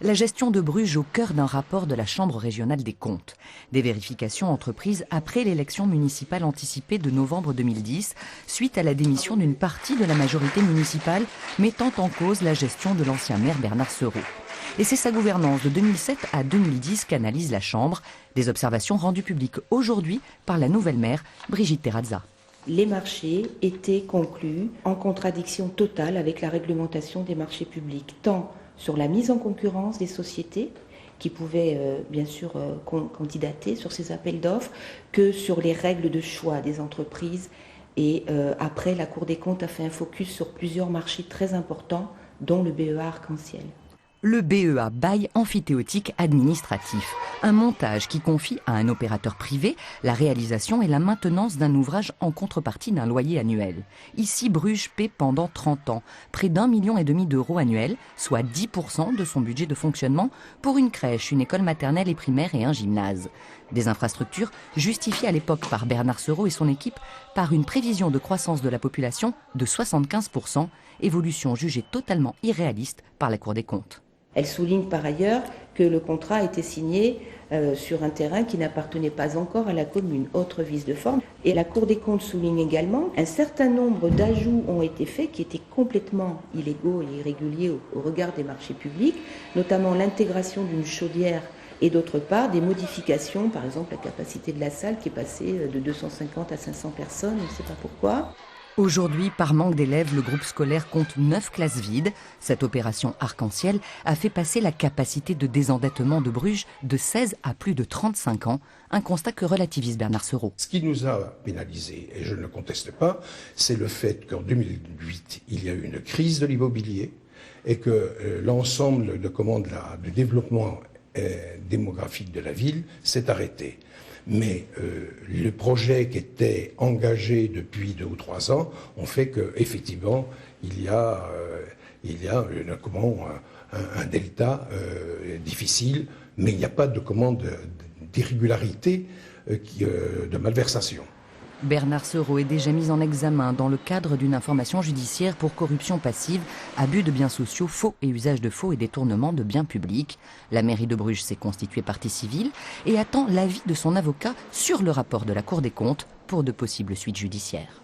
La gestion de Bruges au cœur d'un rapport de la Chambre régionale des comptes. Des vérifications entreprises après l'élection municipale anticipée de novembre 2010, suite à la démission d'une partie de la majorité municipale, mettant en cause la gestion de l'ancien maire Bernard Sereau. Et c'est sa gouvernance de 2007 à 2010 qu'analyse la Chambre. Des observations rendues publiques aujourd'hui par la nouvelle maire, Brigitte Terrazza. Les marchés étaient conclus en contradiction totale avec la réglementation des marchés publics, tant sur la mise en concurrence des sociétés qui pouvaient bien sûr candidater sur ces appels d'offres, que sur les règles de choix des entreprises. Et après, la Cour des comptes a fait un focus sur plusieurs marchés très importants, dont le BEA Arc-en-Ciel. Le BEA, bail amphithéotique administratif, un montage qui confie à un opérateur privé la réalisation et la maintenance d'un ouvrage en contrepartie d'un loyer annuel. Ici, Bruges paie pendant 30 ans près d'1,5 million d'euros annuels, soit 10% de son budget de fonctionnement pour une crèche, une école maternelle et primaire et un gymnase. Des infrastructures justifiées à l'époque par Bernard Sereau et son équipe par une prévision de croissance de la population de 75%, évolution jugée totalement irréaliste par la Cour des comptes. Elle souligne par ailleurs que le contrat a été signé sur un terrain qui n'appartenait pas encore à la commune, autre vice de forme. Et la Cour des comptes souligne également un certain nombre d'ajouts ont été faits qui étaient complètement illégaux et irréguliers au regard des marchés publics, notamment l'intégration d'une chaudière et d'autre part des modifications, par exemple la capacité de la salle qui est passée de 250 à 500 personnes, on ne sait pas pourquoi. Aujourd'hui, par manque d'élèves, le groupe scolaire compte 9 classes vides. Cette opération Arc-en-Ciel a fait passer la capacité de désendettement de Bruges de 16 à plus de 35 ans, un constat que relativise Bernard Sereau. Ce qui nous a pénalisé, et je ne le conteste pas, c'est le fait qu'en 2008, il y a eu une crise de l'immobilier et que l'ensemble du développement démographique de la ville s'est arrêté. Mais le projet qui était engagé depuis 2 ou 3 ans ont fait qu'effectivement, il y a un delta difficile, mais il n'y a pas d'irrégularité, de malversation. Bernard Sereau est déjà mis en examen dans le cadre d'une information judiciaire pour corruption passive, abus de biens sociaux, faux et usage de faux et détournement de biens publics. La mairie de Bruges s'est constituée partie civile et attend l'avis de son avocat sur le rapport de la Cour des comptes pour de possibles suites judiciaires.